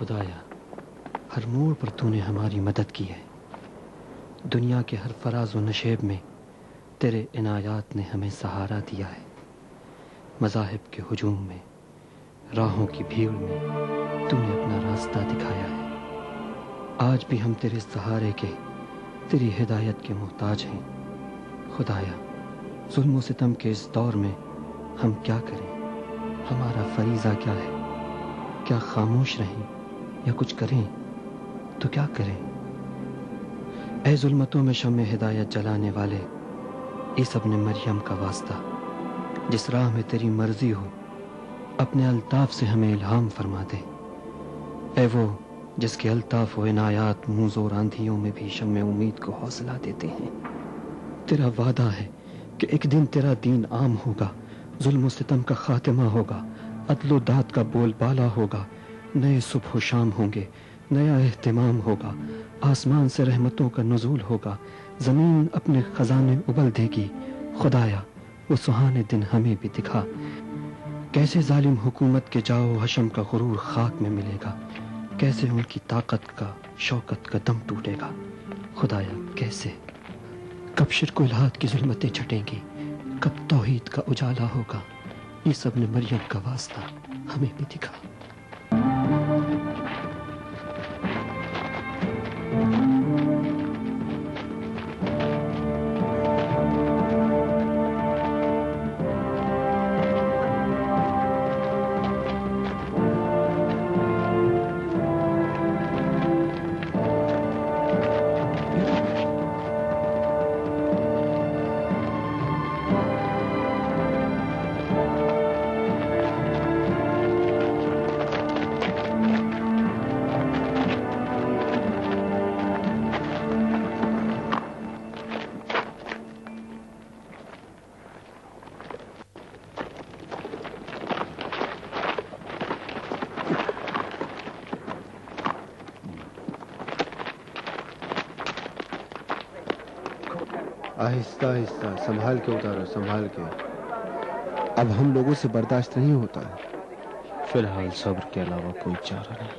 خدایا ہر موڑ پر تو نے ہماری مدد کی ہے. دنیا کے ہر فراز و نشیب میں تیرے عنایات نے ہمیں سہارا دیا ہے. مذاہب کے ہجوم میں، راہوں کی بھیڑ میں تو نے اپنا راستہ دکھایا ہے. آج بھی ہم تیرے سہارے کے، تیری ہدایت کے محتاج ہیں. خدایا ظلم و ستم کے اس دور میں ہم کیا کریں؟ ہمارا فریضہ کیا ہے؟ کیا خاموش رہیں یا کچھ کریں تو کیا کریں؟ اے ظلمتوں میں شمع ہدایت جلانے والے، عیسی ابن مریم کا واسطہ، جس راہ میں تیری مرضی ہو اپنے الطاف سے ہمیں الہام فرما دے. اے وہ جس کے الطاف و عنایات موزوں اور آندھیوں میں بھی شمع امید کو حوصلہ دیتے ہیں. تیرا وعدہ ہے کہ ایک دن تیرا دین عام ہوگا، ظلم و ستم کا خاتمہ ہوگا، عدل و داد کا بول بالا ہوگا، نئے صبح و شام ہوں گے، نیا اہتمام ہوگا، آسمان سے رحمتوں کا نزول ہوگا، زمین اپنے خزانے ابل دے گی. خدایا وہ سہانے دن ہمیں بھی دکھا. کیسے ظالم حکومت کے جاؤ حشم کا غرور خاک میں ملے گا، کیسے ان کی طاقت کا شوکت کا دم ٹوٹے گا. خدایا کیسے؟ کب شرک و الحاد کی ظلمتیں چھٹیں گی، کب توحید کا اجالا ہوگا. عیسی ابن مریم کا واسطہ ہمیں بھی دکھا. آہستہ آہستہ، سنبھال کے اتارو، سنبھال کے. اب ہم لوگوں سے برداشت نہیں ہوتا ہے. فی الحال صبر کے علاوہ کوئی چارہ نہیں.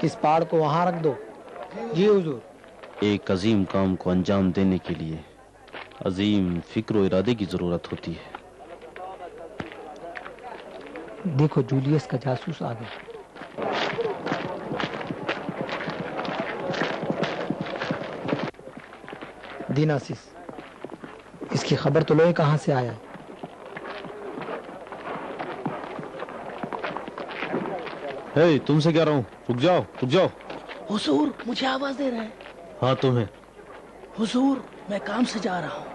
اس پہاڑ کو وہاں رکھ دو. جی حضور. ایک عظیم کام کو انجام دینے کے لیے عظیم فکر و ارادے کی ضرورت ہوتی ہے. دیکھو جولیس کا جاسوس آ گیا. دیناسس، اس کی خبر تو لوگ کہاں سے آیا ہے؟ ہے تم سے کہہ رہا ہوں، رک جاؤ رک جاؤ. حضور مجھے آواز دے رہے ہیں. ہاں تمہیں. حضور میں کام سے جا رہا ہوں.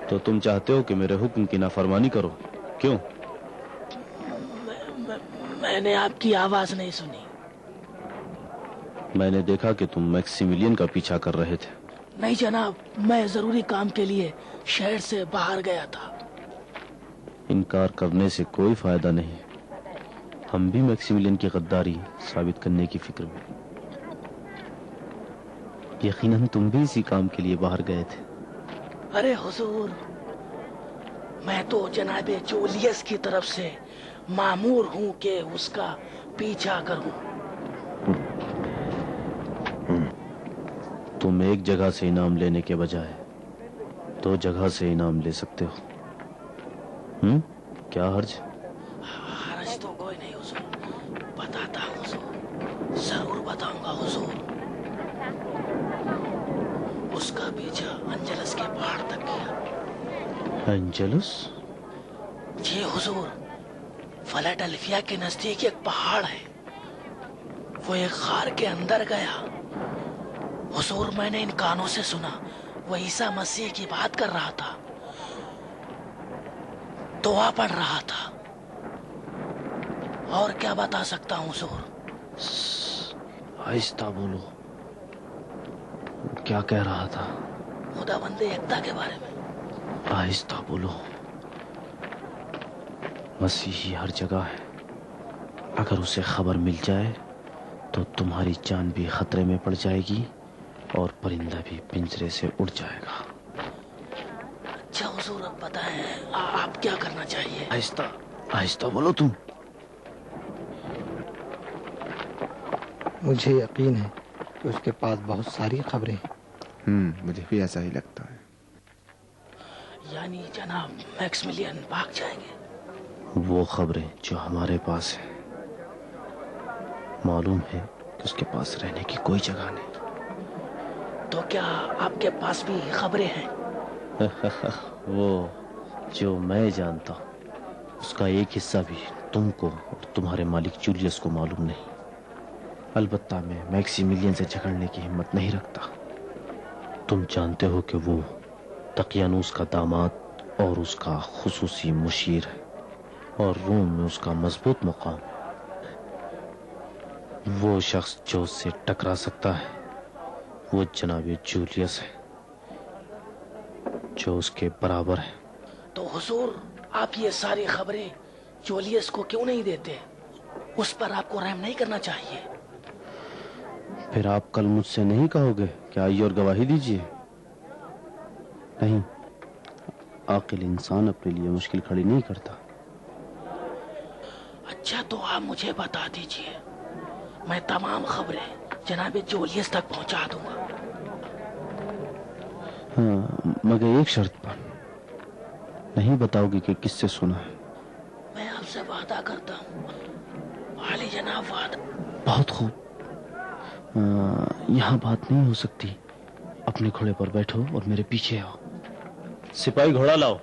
تو تم چاہتے ہو کہ میرے حکم کی نافرمانی کرو؟ کیوں؟ میں نے آپ کی آواز نہیں سنی. میں نے دیکھا کہ تم میکسیملین کا پیچھا کر رہے تھے. نہیں جناب، میں ضروری کام کے لیے شہر سے باہر گیا تھا. انکار کرنے سے کوئی فائدہ نہیں. ہم بھی میکسیملین کی غداری ثابت کرنے کی فکر میں. یقیناً تم بھی اسی کام کے لیے باہر گئے تھے. ارے حضور، میں تو جناب جولیس کی طرف سے مامور ہوں کہ اس کا پیچھا کروں. تم ایک جگہ سے انعام لینے کے بجائے 2 جگہ سے انعام لے سکتے ہو. کیا حرج؟ حرج تو کوئی نہیں حضور. بتاتا ہوں حضور، ضرور بتاؤں گا حضور. اس کا پیچھا انجلس کے پہاڑ تک کیا. انجلس؟ جی حضور، فلاڈلفیا کے نزدیک ایک پہاڑ ہے. وہ ایک غار کے اندر گیا. حضور میں نے ان کانوں سے سنا وہ عیسیٰ مسیح کی بات کر رہا تھا، دعا پڑھ رہا تھا. اور کیا بتا سکتا ہوں حضور؟ آہستہ بولو. کیا کہہ رہا تھا؟ خدا بندے یکتا کے بارے میں. آہستہ بولو. مسیحی ہر جگہ ہے. اگر اسے خبر مل جائے تو تمہاری جان بھی خطرے میں پڑ جائے گی اور پرندہ بھی پنجرے سے اڑ جائے گا. اچھا حضور، اب بتائیں آپ کیا کرنا چاہیے؟ آہستہ آہستہ بولو تم. مجھے یقین ہے کہ اس کے پاس بہت ساری خبریں ہیں۔ مجھے بھی ایسا ہی لگتا ہے۔ یعنی جناب میکسملین بھاگ جائیں گے؟ وہ خبریں جو ہمارے پاس ہیں، معلوم ہے کہ اس کے پاس رہنے کی کوئی جگہ نہیں۔ تو کیا آپ کے پاس بھی خبریں ہیں؟ وہ جو میں جانتا ہوں اس کا ایک حصہ بھی تم کو اور تمہارے مالک جولیس کو معلوم نہیں۔ البتہ میں میکسیملین سے جھگڑنے کی ہمت نہیں رکھتا۔ تم جانتے ہو کہ وہ دقیانوس کا داماد اور اس کا خصوصی مشیر ہے، اور روم میں اس کا مضبوط مقام ہے۔ وہ شخص جو اس سے ٹکرا سکتا ہے وہ جناب جولیس ہے، جو اس کے برابر ہے۔ تو حضور آپ یہ ساری خبریں جولیس کو کیوں نہیں دیتے؟ اس پر آپ کو رحم نہیں کرنا چاہیے؟ پھر آپ کل مجھ سے نہیں کہو گے کہ آئیے اور گواہی دیجیے؟ نہیں، عاقل انسان اپنے لیے مشکل کھڑی نہیں کرتا۔ اچھا تو آپ مجھے بتا دیجیے، میں تمام خبریں جناب جولیس تک پہنچا دوں گا۔ ہاں، مگر ایک شرط پر، نہیں بتاؤ گی کہ کس سے سنا ہے؟ میں آپ سے وعدہ کرتا ہوں عالی جناب، وعدہ۔ بہت خوب، یہاں بات نہیں ہو سکتی۔ اپنے گھوڑے پر بیٹھو اور میرے پیچھے آؤ۔ سپاہی گھوڑا لاؤ۔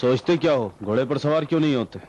سوچتے کیا ہو؟ گھوڑے پر سوار کیوں نہیں ہوتے؟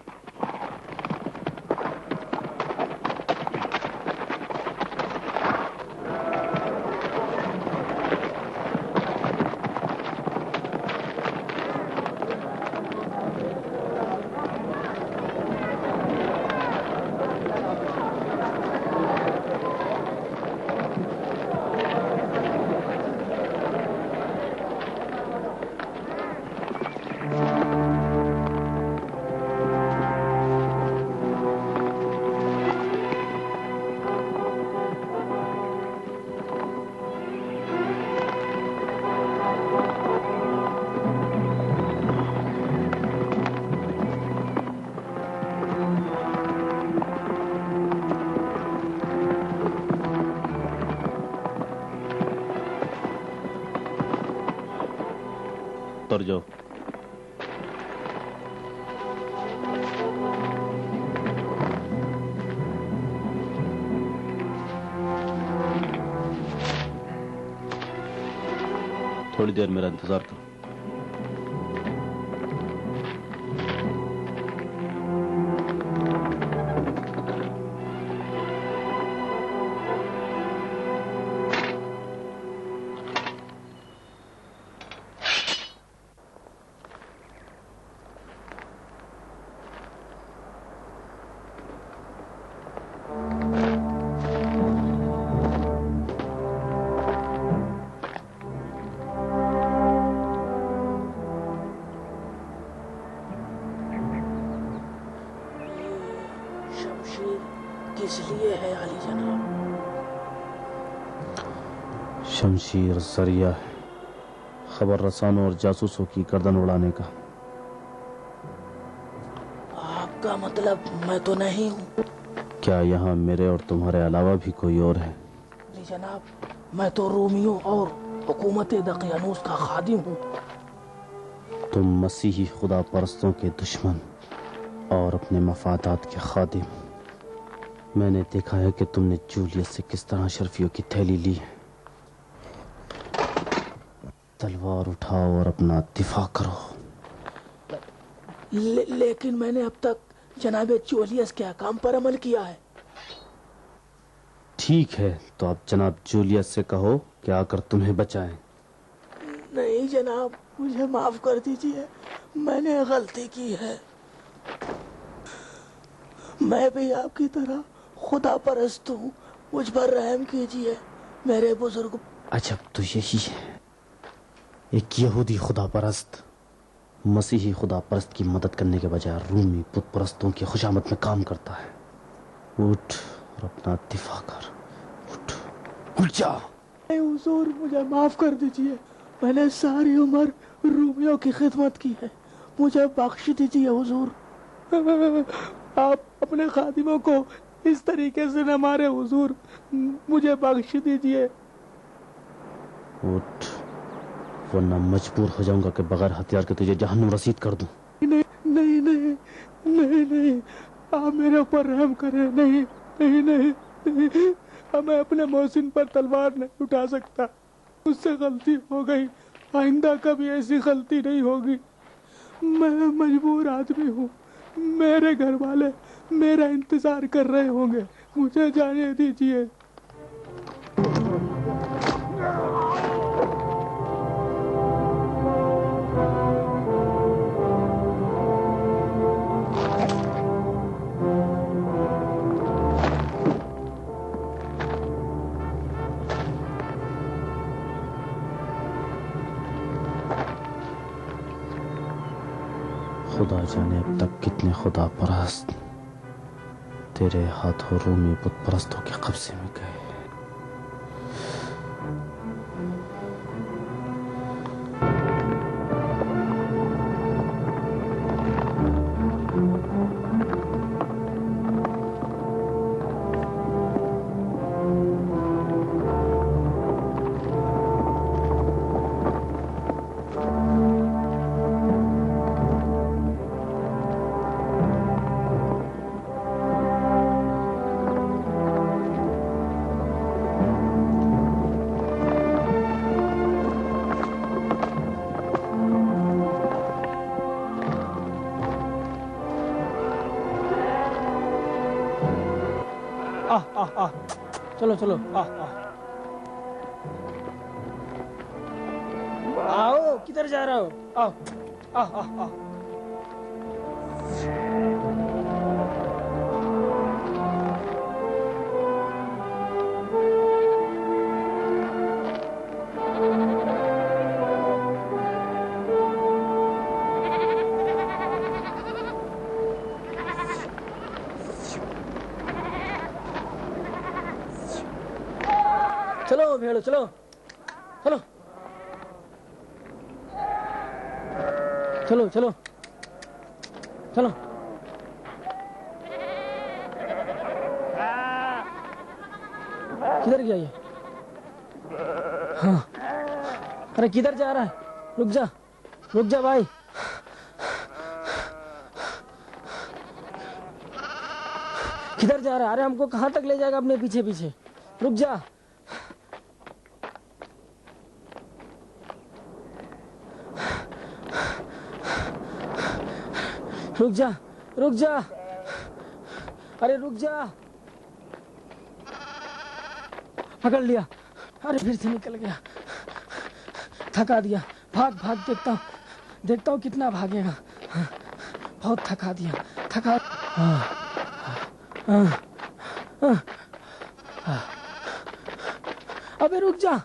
اتر جاؤ۔ تھوڑی دیر میرا انتظار کرو۔ کس لیے ہے عالی جناب؟ شمشیر ذریعہ ہے خبر رسانوں اور جاسوسوں کی گردن اڑانے کا۔ آپ کا مطلب میں تو نہیں ہوں؟ کیا یہاں میرے اور تمہارے علاوہ بھی کوئی اور ہے؟ عالی جناب، میں تو رومیوں اور حکومت دقیانوس کا خادم ہوں۔ تم مسیحی خدا پرستوں کے دشمن اور اپنے مفادات کے خادم۔ میں نے دیکھا ہے کہ تم نے جولیس سے کس طرح شرفیوں کی تھیلی لی ہے۔ تلوار اٹھاؤ اور اپنا دفاع کرو۔ لیکن میں نے اب تک جناب جولیس کے احکام پر عمل کیا ہے۔ ٹھیک ہے، تو اب جناب جولیس سے کہو کہ آ کر تمہیں بچائیں۔ نہیں جناب، مجھے معاف کر دیجیے، میں نے غلطی کی ہے۔ میں بھی آپ کی طرح خدا پرست ہوں، مجھ پر رحم کیجیے میرے بزرگ۔ عجب تو یہی ہے، ایک یہودی خدا پرست مسیحی خدا پرست کی مدد کرنے کے بجائے رومی بت پرستوں کی خوشامد میں کام کرتا ہے۔ اٹھ اور اپنا دفاع کر، اٹھ، اٹھ جا۔ حضور مجھے معاف کر دیجیے، میں نے ساری عمر رومیوں کی خدمت کی ہے، مجھے بخش دیجیے حضور، آپ اپنے خادموں کو اس طریقے سے نہ مارے حضور، مجھے بخش دیجیے۔ اٹھ ورنہ مجبور ہو جاؤں گا کہ بغیر ہتھیار کے تجھے جہنم رسید کر دوں۔ نہیں نہیں نہیں نہیں نہیں، آپ میرے اوپر رحم کریں، نہیں نہیں نہیں نہیں، میں اپنے محسن پر تلوار نہیں اٹھا سکتا، مجھ سے غلطی ہو گئی، آئندہ کبھی ایسی غلطی نہیں ہوگی، میں مجبور آدمی ہوں، میرے گھر والے میرا انتظار کر رہے ہوں گے، مجھے جانے دیجیے۔ خدا جانے اب تک کتنے خدا پرست تیرے ہاتھوں رومی بت پرستوں کے قبضے میں گئے۔ چلو چلو آؤ، کدھر جا رہا ہو؟ آؤ آؤ آؤ۔ چلو بھیڑو، چلو چلو چلو چلو چلو۔ کدھر گیا یہ؟ ہاں، ارے کدھر جا رہا ہے؟ رک جا رک جا بھائی، کدھر جا رہا ہے؟ ارے ہم کو کہاں تک لے جائے گا اپنے پیچھے پیچھے؟ رک جا، رک جا رک جا، ارے رک جا، پکڑ لیا، ارے پھر سے نکل گیا، تھکا دیا، بھاگ بھاگ، دیکھتا ہوں کتنا بھاگے گا، بہت تھکا دیا، تھکا۔ ابے رک جا،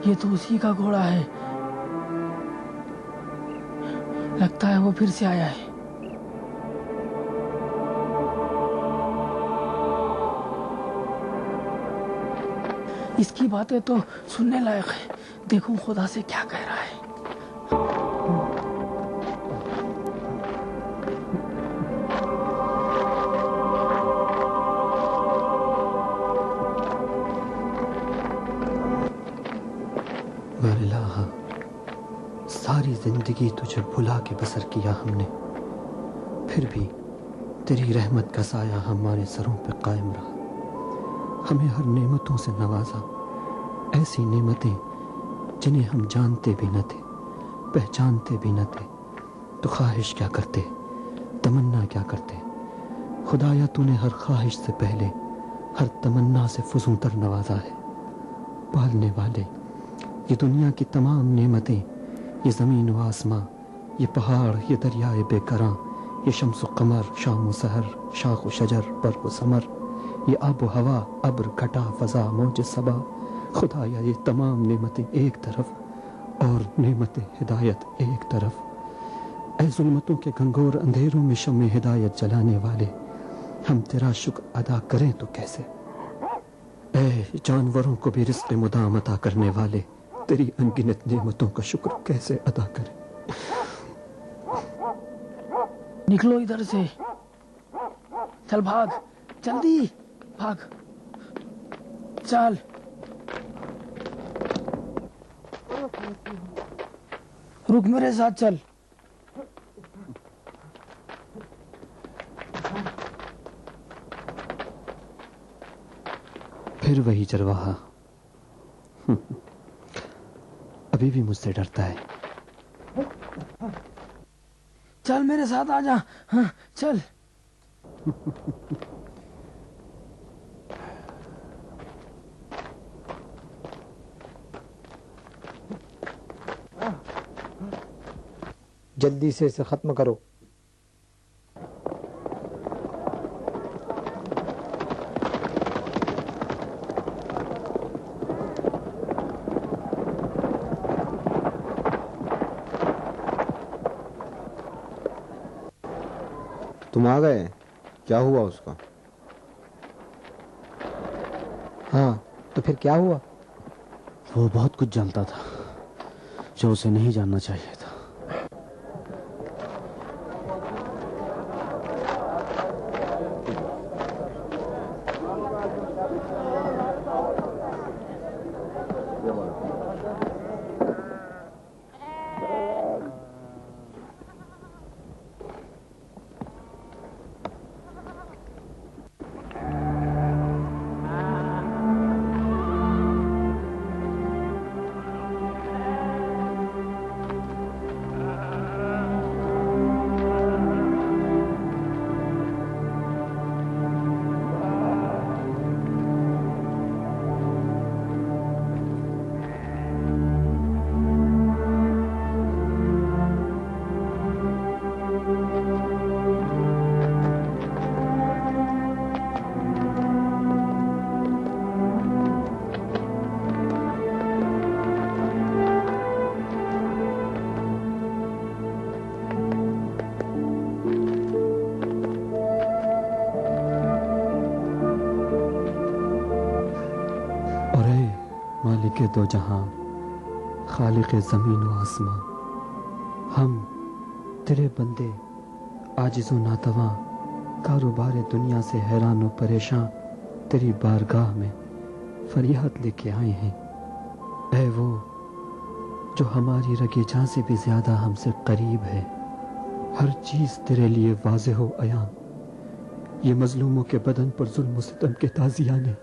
یہ تو اسی کا گھوڑا ہے، لگتا ہے وہ پھر سے آیا ہے۔ اس کی باتیں تو سننے لائق ہے، دیکھوں خدا سے کیا کہہ رہا ہے۔ الہ، ساری زندگی تجھے بھلا کے بسر کیا ہم نے، پھر بھی تیری رحمت کا سایہ ہمارے سروں پہ قائم رہا، ہمیں ہر نعمتوں سے نوازا، ایسی نعمتیں جنہیں ہم جانتے بھی نہ تھے، پہچانتے بھی نہ تھے، تو خواہش کیا کرتے، تمنا کیا کرتے؟ خدایا تو نے ہر خواہش سے پہلے ہر تمنا سے فزوں تر نوازا ہے۔ پالنے والے، یہ دنیا کی تمام نعمتیں، یہ زمین و آسماں، یہ پہاڑ، یہ دریائے بے کراں، یہ شمس و قمر، شام و سحر، شاخ و شجر، برق و ثمر، یہ آب و ہوا، ابر، گھٹا، فضا، موج صبا، خدایا یہ تمام نعمتیں ایک طرف اور نعمت ہدایت ایک طرف، اے ظلمتوں کے گھنگور اندھیروں میں شمع ہدایت جلانے والے، ہم تیرا شکر ادا کریں تو کیسے؟ اے جانوروں کو بھی رزق مدام عطا کرنے والے، تیری انگنت نعمتوں کا شکر کیسے ادا کریں؟ نکلو ادھر سے، چل بھاگ، جلدی بھاگ، چل۔ رک، میرے ساتھ چل۔ پھر وہی چرواہا ابھی بھی مجھ سے ڈرتا ہے۔ چل میرے ساتھ آ جا، ہاں چل۔ جلدی سے اسے ختم کرو۔ تم آ گئے؟ کیا ہوا اس کا؟ ہاں تو پھر کیا ہوا؟ وہ بہت کچھ جانتا تھا جو اسے نہیں جاننا چاہیے تھا۔ مالک دو جہاں، خالق زمین و آسمان، ہم تیرے بندے عاجز و ناتواں، کاروبار دنیا سے حیران و پریشاں تیری بارگاہ میں فریاد لے کے آئے ہیں۔ اے وہ جو ہماری رگے جاں سے بھی زیادہ ہم سے قریب ہے، ہر چیز تیرے لیے واضح و عیاں۔ یہ مظلوموں کے بدن پر ظلم و ستم کے تازیانے،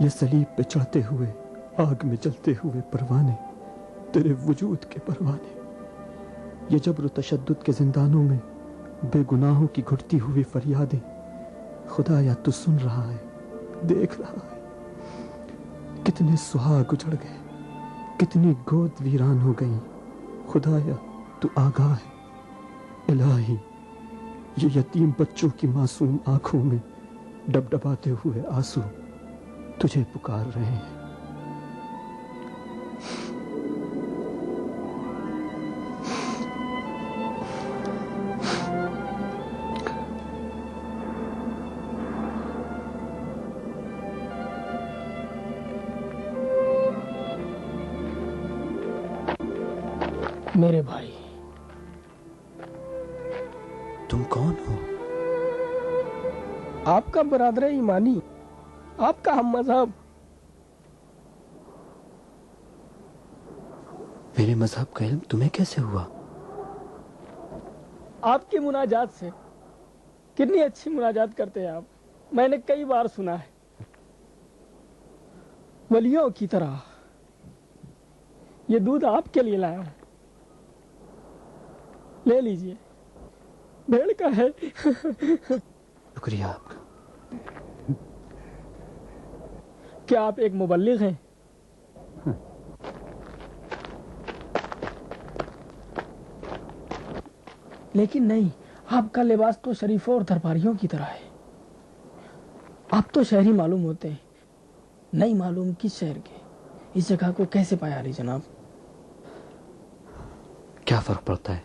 یہ صلیب پہ چڑھتے ہوئے آگ میں جلتے ہوئے پروانے، تیرے وجود کے پروانے، یہ جبر و تشدد کے زندانوں میں بے گناہوں کی گھٹتی ہوئی فریادیں، خدایا تو سن رہا ہے، دیکھ رہا ہے۔ کتنے سہاگ اجڑ گئے، کتنی گود ویران ہو گئی، خدایا تو آگاہ ہے۔ الہی، یہ یتیم بچوں کی معصوم آنکھوں میں ڈبڈباتے ہوئے آنسو تجھے پکار رہے ہیں۔ میرے بھائی، تم کون ہو؟ آپ کا برادر ایمانی، آپ کا ہم مذہب۔ میرے مذہب کا علم تمہیں کیسے ہوا؟ آپ کی مناجات سے۔ کتنی اچھی مناجات کرتے ہیں آپ، میں نے کئی بار سنا ہے، ولیوں کی طرح۔ یہ دودھ آپ کے لیے لایا ہوں، لے لیجئے، بھیڑ کا ہے۔ شکریہ آپ کا۔ کیا آپ ایک مبلغ ہیں؟ لیکن نہیں، آپ کا لباس تو شریفوں اور درباریوں کی طرح ہے۔ آپ تو شہری معلوم ہوتے ہیں، نہیں معلوم کس شہر کے۔ اس جگہ کو کیسے پایا علی جناب؟ کیا فرق پڑتا ہے؟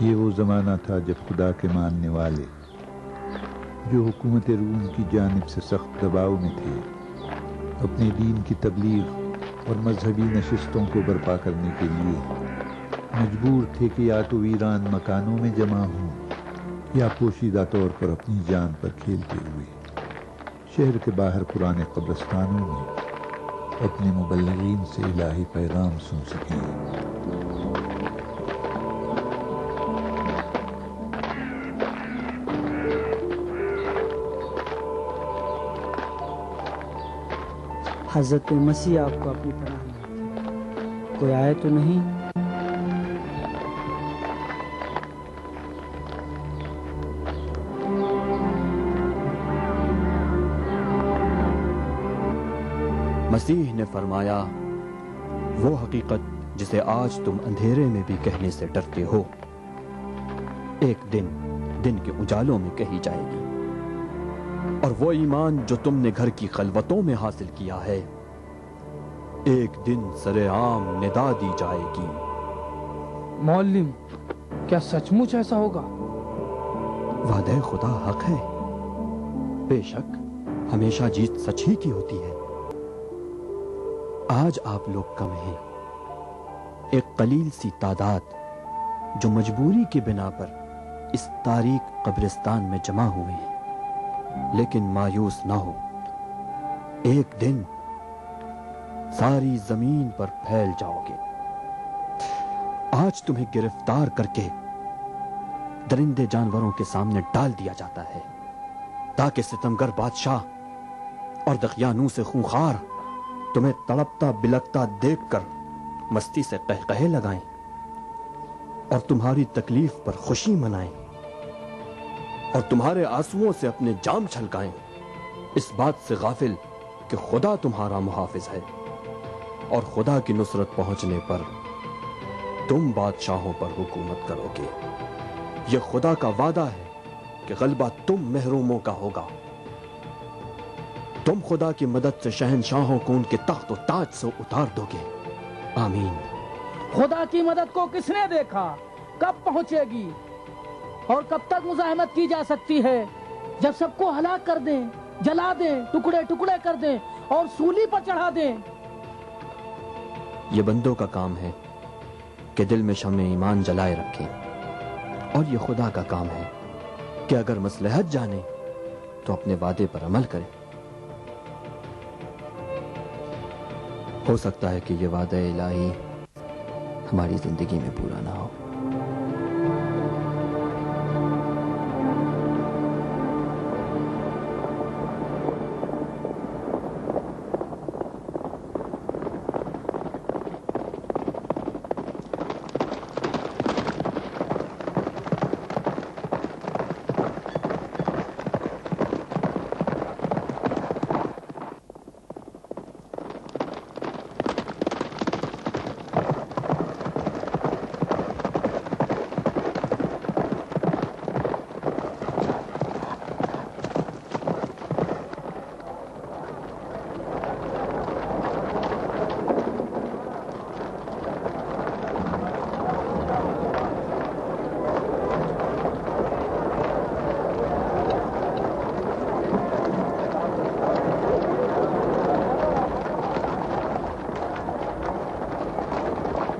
یہ وہ زمانہ تھا جب خدا کے ماننے والے جو حکومت روم کی جانب سے سخت دباؤ میں تھے اپنے دین کی تبلیغ اور مذہبی نشستوں کو برپا کرنے کے لیے مجبور تھے کہ یا تو ویران مکانوں میں جمع ہوں یا پوشیدہ طور پر اپنی جان پر کھیلتے ہوئے شہر کے باہر پرانے قبرستانوں میں اپنے مبلغین سے الہی پیغام سن سکیں۔ حضرت مسیح آپ کو اپنی پناہ میں کوئی آئے تو نہیں؟ مسیح نے فرمایا، وہ حقیقت جسے آج تم اندھیرے میں بھی کہنے سے ڈرتے ہو ایک دن کے اجالوں میں کہی جائے گی، اور وہ ایمان جو تم نے گھر کی خلوتوں میں حاصل کیا ہے ایک دن سرے عام ندا دی جائے گی۔ معلم، کیا سچ مچ ایسا ہوگا؟ وعدہ خدا حق ہے، بے شک ہمیشہ جیت سچ ہی کی ہوتی ہے۔ آج آپ لوگ کم ہیں، ایک قلیل سی تعداد جو مجبوری کی بنا پر اس تاریک قبرستان میں جمع ہوئے ہیں، لیکن مایوس نہ ہو، ایک دن ساری زمین پر پھیل جاؤ گے۔ آج تمہیں گرفتار کر کے درندے جانوروں کے سامنے ڈال دیا جاتا ہے تاکہ ستمگر بادشاہ اور دقیانوس خونخوار تمہیں تڑپتا بلکتا دیکھ کر مستی سے قہقہے لگائیں اور تمہاری تکلیف پر خوشی منائیں اور تمہارے آنسوؤں سے اپنے جام چھلکائیں، اس بات سے غافل کہ خدا تمہارا محافظ ہے اور خدا کی نصرت پہنچنے پر تم بادشاہوں پر حکومت کرو گے۔ یہ خدا کا وعدہ ہے کہ غلبہ تم محروموں کا ہوگا۔ تم خدا کی مدد سے شہنشاہوں کو ان کے تخت و تاج سے اتار دو گے۔ آمین۔ خدا کی مدد کو کس نے دیکھا؟ کب پہنچے گی اور کب تک مزاحمت کی جا سکتی ہے؟ جب سب کو ہلاک کر دیں، جلا دیں، ٹکڑے ٹکڑے کر دیں اور سولی پر چڑھا دیں۔ یہ بندوں کا کام ہے کہ دل میں شمع ایمان جلائے رکھیں، اور یہ خدا کا کام ہے کہ اگر مصلحت جانے تو اپنے وعدے پر عمل کریں۔ ہو سکتا ہے کہ یہ وعدہ الہی ہماری زندگی میں پورا نہ ہو۔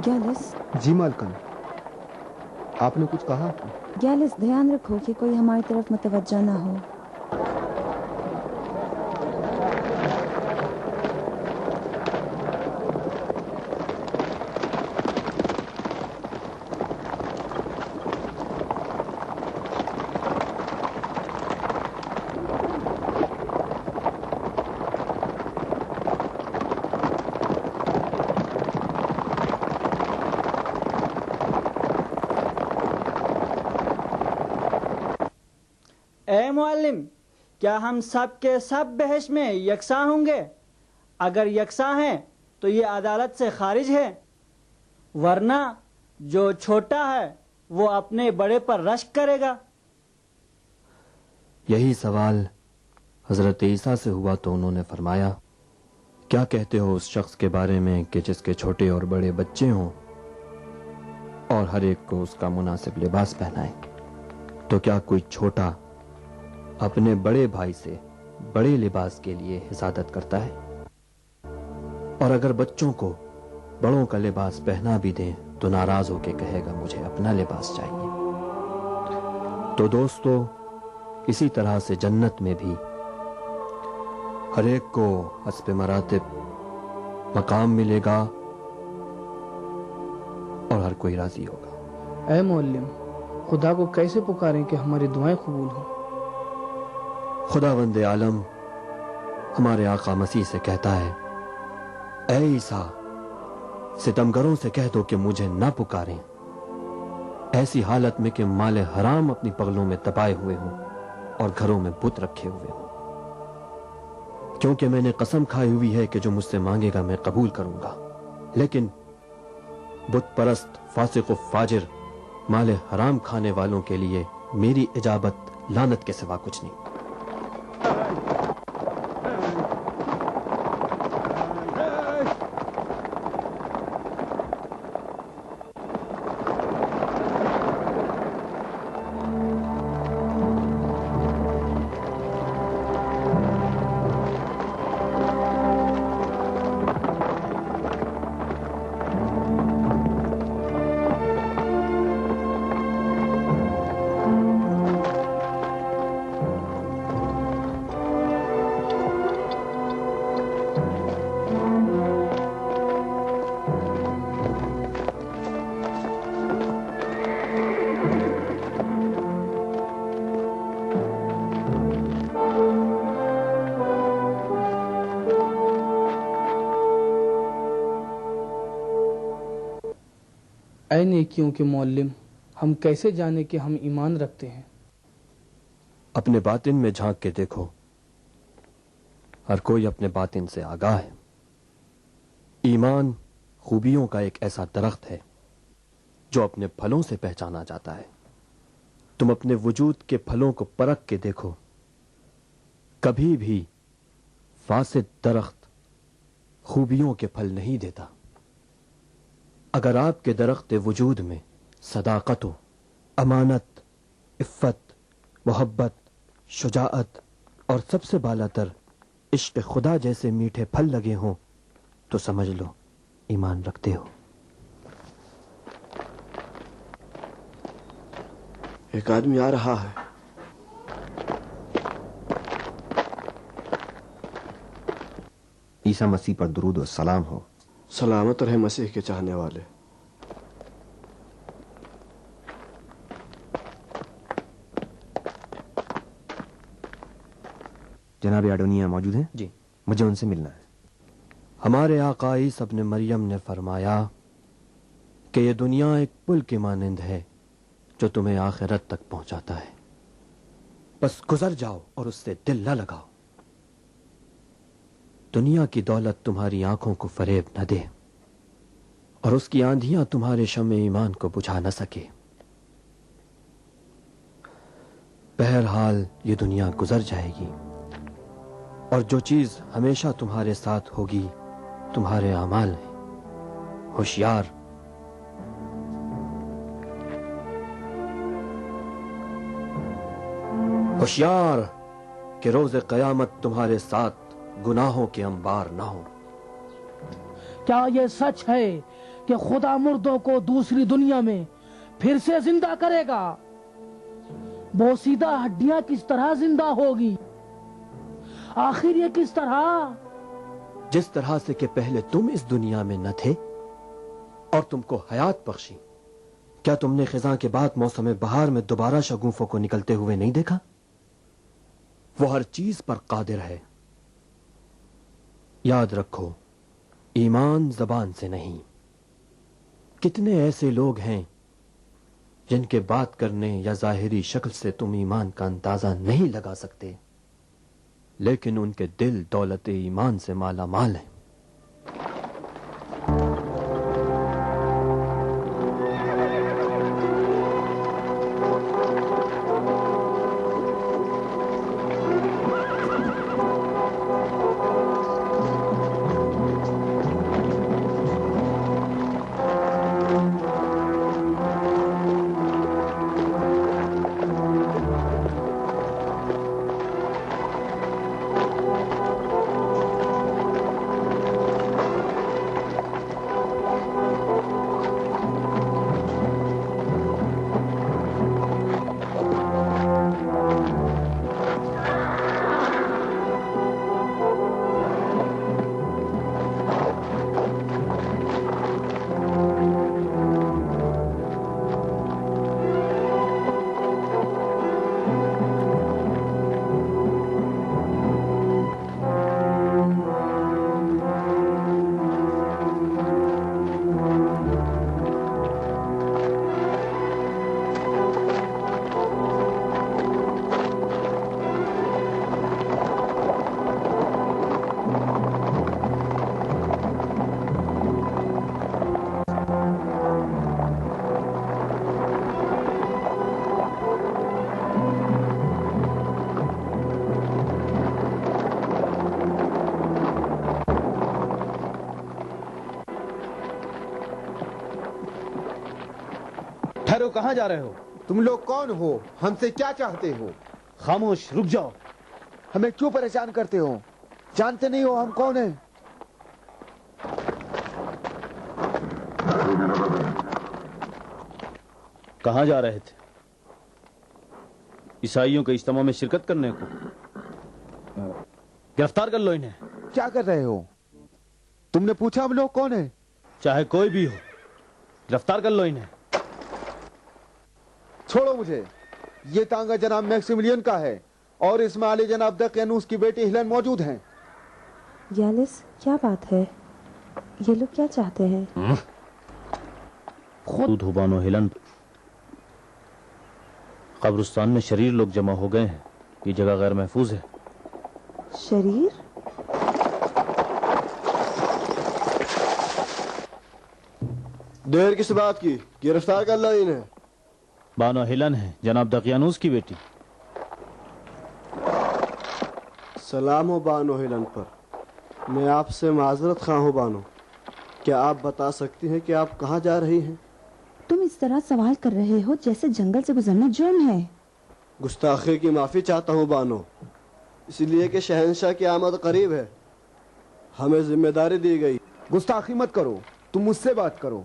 گیلس؟ جی مالکن، آپ نے کچھ کہا؟ گیلس، دھیان رکھو کہ کوئی ہماری طرف متوجہ نہ ہو۔ اے معلم، کیا ہم سب کے سب بحث میں یکساں ہوں گے؟ اگر یکساں ہیں تو یہ عدالت سے خارج ہے، ورنہ جو چھوٹا ہے وہ اپنے بڑے پر رشک کرے گا۔ یہی سوال حضرت عیسیٰ سے ہوا تو انہوں نے فرمایا، کیا کہتے ہو اس شخص کے بارے میں کہ جس کے چھوٹے اور بڑے بچے ہوں؟ اور ہر ایک کو اس کا مناسب لباس پہنائے، تو کیا کوئی چھوٹا اپنے بڑے بھائی سے بڑے لباس کے لیے حسادت کرتا ہے؟ اور اگر بچوں کو بڑوں کا لباس پہنا بھی دیں تو ناراض ہو کے کہے گا مجھے اپنا لباس چاہیے۔ تو دوستو، اسی طرح سے جنت میں بھی ہر ایک کو حسب مراتب مقام ملے گا اور ہر کوئی راضی ہوگا۔ اے معلم، خدا کو کیسے پکاریں کہ ہماری دعائیں قبول ہوں؟ خداوند عالم ہمارے آقا مسیح سے کہتا ہے، اے عیسیٰ، ستمگروں سے کہہ دو کہ مجھے نہ پکاریں، ایسی حالت میں کہ مال حرام اپنی پگلوں میں دبائے ہوئے ہوں اور گھروں میں بت رکھے ہوئے ہوں، کیونکہ میں نے قسم کھائی ہوئی ہے کہ جو مجھ سے مانگے گا میں قبول کروں گا۔ لیکن بت پرست، فاسق و فاجر، مال حرام کھانے والوں کے لیے میری اجابت لعنت کے سوا کچھ نہیں۔ اے نیکیوں کے معلم، ہم کیسے جانے کہ ہم ایمان رکھتے ہیں؟ اپنے باطن میں جھانک کے دیکھو، ہر کوئی اپنے باطن سے آگاہ ہے۔ ایمان خوبیوں کا ایک ایسا درخت ہے جو اپنے پھلوں سے پہچانا جاتا ہے۔ تم اپنے وجود کے پھلوں کو پرکھ کے دیکھو، کبھی بھی فاسد درخت خوبیوں کے پھل نہیں دیتا۔ اگر آپ کے درخت وجود میں صداقت و امانت، عفت، محبت، شجاعت اور سب سے بالا تر عشق خدا جیسے میٹھے پھل لگے ہوں تو سمجھ لو ایمان رکھتے ہو۔ ایک آدمی آ رہا ہے۔ عیسیٰ مسیح پر درود و سلام ہو۔ سلامت رہے مسیح کے چاہنے والے۔ جناب اڈونیہ موجود ہیں؟ جی، مجھے ان سے ملنا ہے۔ ہمارے آقا عیسی ابن مریم نے فرمایا کہ یہ دنیا ایک پل کے مانند ہے جو تمہیں آخرت تک پہنچاتا ہے، بس گزر جاؤ اور اس سے دل نہ لگاؤ۔ دنیا کی دولت تمہاری آنکھوں کو فریب نہ دے اور اس کی آندھیاں تمہارے شمع ایمان کو بجھا نہ سکے۔ بہرحال یہ دنیا گزر جائے گی اور جو چیز ہمیشہ تمہارے ساتھ ہوگی تمہارے اعمال ہیں۔ ہوشیار، ہوشیار کہ روز قیامت تمہارے ساتھ گناہوں کے انبار نہ ہوں۔ کیا یہ سچ ہے کہ خدا مردوں کو دوسری دنیا میں پھر سے زندہ کرے گا؟ بوسیدہ ہڈیاں کس طرح زندہ ہوگی؟ آخر یہ کس طرح؟ جس طرح سے کہ پہلے تم اس دنیا میں نہ تھے اور تم کو حیات بخشی۔ کیا تم نے خزاں کے بعد موسم بہار میں دوبارہ شگوفوں کو نکلتے ہوئے نہیں دیکھا؟ وہ ہر چیز پر قادر ہے۔ یاد رکھو، ایمان زبان سے نہیں۔ کتنے ایسے لوگ ہیں جن کے بات کرنے یا ظاہری شکل سے تم ایمان کا اندازہ نہیں لگا سکتے، لیکن ان کے دل دولت ایمان سے مالا مال ہیں۔ ٹھہرو, کہاں جا رہے ہو؟ تم لوگ کون ہو؟ ہم سے کیا چاہتے ہو؟ خاموش, رک جاؤ. ہمیں کیوں پریشان کرتے ہو؟ جانتے نہیں ہو ہم کون ہیں؟ کہاں جا رہے تھے؟ عیسائیوں کے اجتماع میں شرکت کرنے کو؟ گرفتار کر لو انہیں. کیا کر رہے ہو؟ تم نے پوچھا ہم لوگ کون ہیں؟ چاہے کوئی بھی ہو, گرفتار کر لو انہیں. چھوڑو مجھے. یہ تانگا جناب میکسیملین کا ہے اور اس میں عالی جناب دقیانوس کی بیٹی ہیلن موجود ہیں. گیالس, کیا بات ہے؟ یہ لوگ کیا چاہتے ہیں؟ خود بانو ہیلن, قبرستان میں شریر لوگ جمع ہو گئے ہیں. یہ جگہ غیر محفوظ ہے. شریر؟ دیر کس بات کی؟ گرفتار کر لو انہیں. بانو ہیلن ہے, جناب دقیانوس کی بیٹی. سلام ہو بانو ہیلن پر. میں آپ سے معذرت خواہ ہوں بانو. کیا آپ بتا سکتی ہیں کہ آپ کہاں جا رہی ہیں؟ تم اس طرح سوال کر رہے ہو جیسے جنگل سے گزرنا جرم ہے. گستاخی کی معافی چاہتا ہوں بانو, اس لیے کہ شہنشاہ کی آمد قریب ہے. ہمیں ذمہ داری دی گئی. گستاخی مت کرو, تم مجھ سے بات کرو.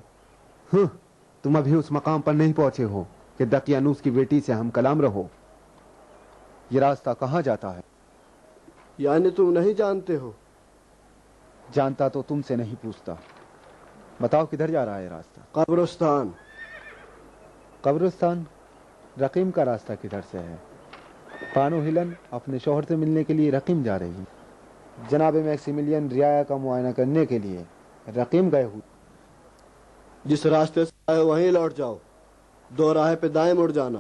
تم ابھی اس مقام پر نہیں پہنچے ہو کہ دقیانوس کی بیٹی سے ہم کلام رہو. یہ راستہ کہاں جاتا ہے؟ یعنی تم نہیں جانتے ہو؟ جانتا تو تم سے نہیں پوچھتا. بتاؤ کدھر جا رہا ہے راستہ؟ قبرستان. قبرستان؟ رقیم کا راستہ کدھر سے ہے؟ بانو ہیلن اپنے شوہر سے ملنے کے لیے رقیم جا رہی. جناب میکسیملین رعایا کا معائنہ کرنے کے لیے رقیم گئے ہوئے. جس راستے سے آئے وہیں لوٹ جاؤ. 2 راہ پہ دائیں مڑ جانا.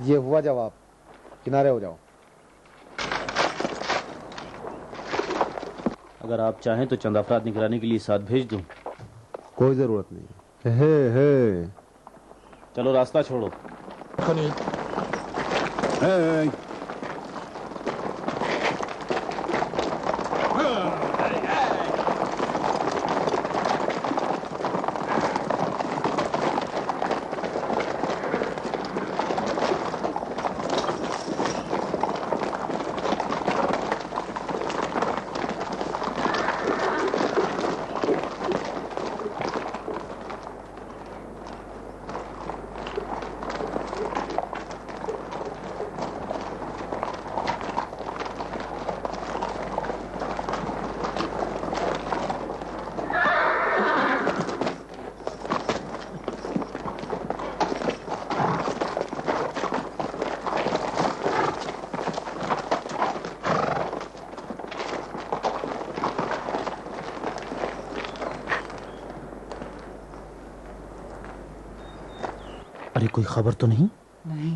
یہ ہوا جواب. کنارے ہو جاؤ. اگر آپ چاہیں تو چند افراد نگرانی کے لیے ساتھ بھیج دوں. کوئی ضرورت نہیں. ہے چلو راستہ چھوڑو. ارے کوئی خبر تو نہیں؟ نہیں.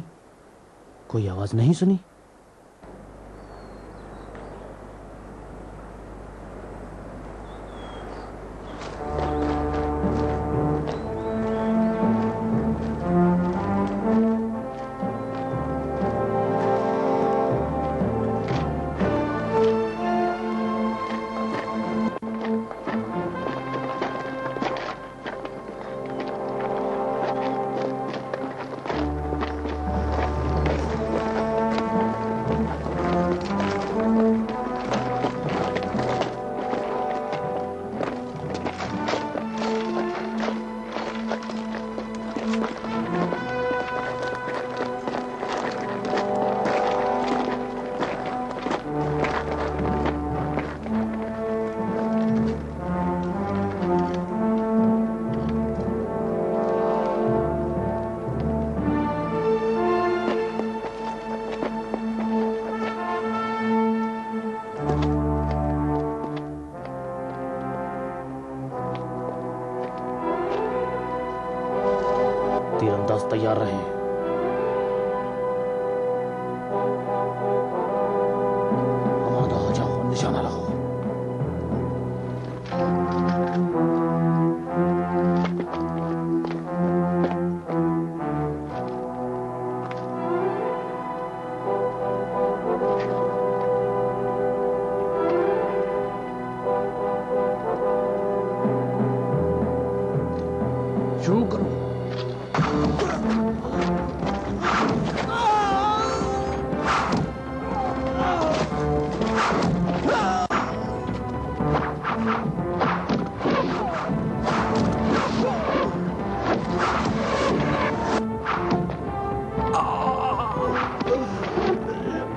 کوئی آواز نہیں سنی؟ تیار رہے. آمادہ ہو جاؤ, نشانہ لگاؤ. شروع کرو.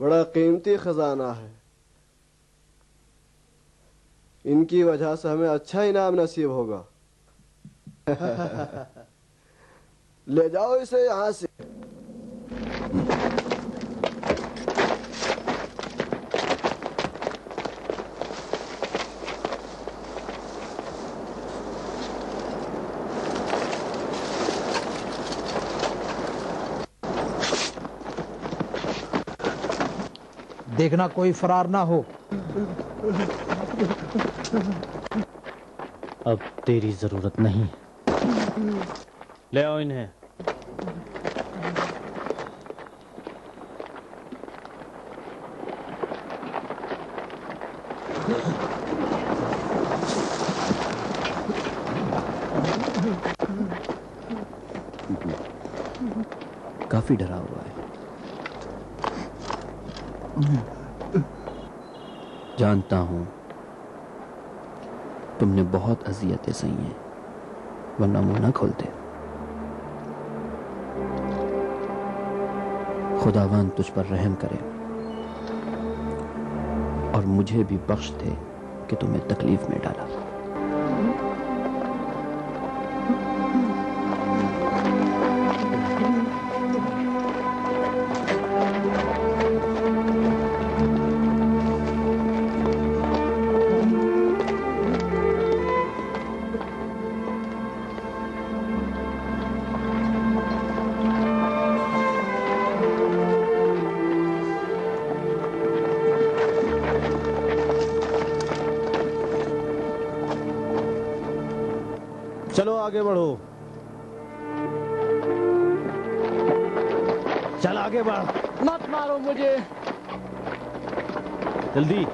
بڑا قیمتی خزانہ ہے. ان کی وجہ سے ہمیں اچھا انعام نصیب ہوگا. لے جاؤ اسے یہاں سے. دیکھنا کوئی فرار نہ ہو. اب تیری ضرورت نہیں. لے آؤ انہیں. کافی ڈرا ہوا ہے. جانتا ہوں تم نے بہت اذیتیں سہی ہیں ورنہ منہ نہ کھولتے. خداوند تجھ پر رحم کرے اور مجھے بھی بخش دے کہ تمہیں تکلیف میں ڈالا. چلو آگے بڑھو. چل آگے بڑھ. مت مارو مجھے. جلدی.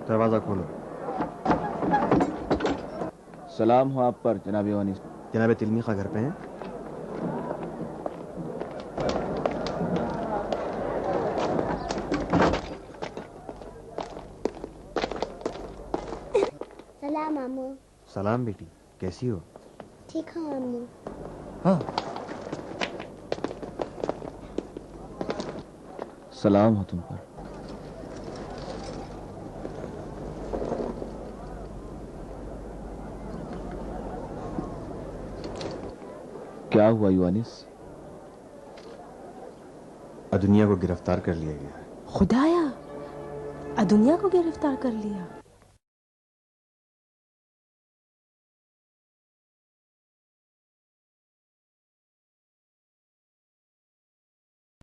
دروازہ کھولو. سلام ہو آپ پر جناب ایوانس. جناب تلمیخہ گھر پہ ہیں؟ سلام امو. سلام بیٹی، کیسی ہو؟ ٹھیک ہوں امو. ہاں. سلام ہو تم پر. کیا ہوا یوانس؟ ادنیا کو گرفتار کر لیا گیا. خدایا، ادنیا کو گرفتار کر لیا؟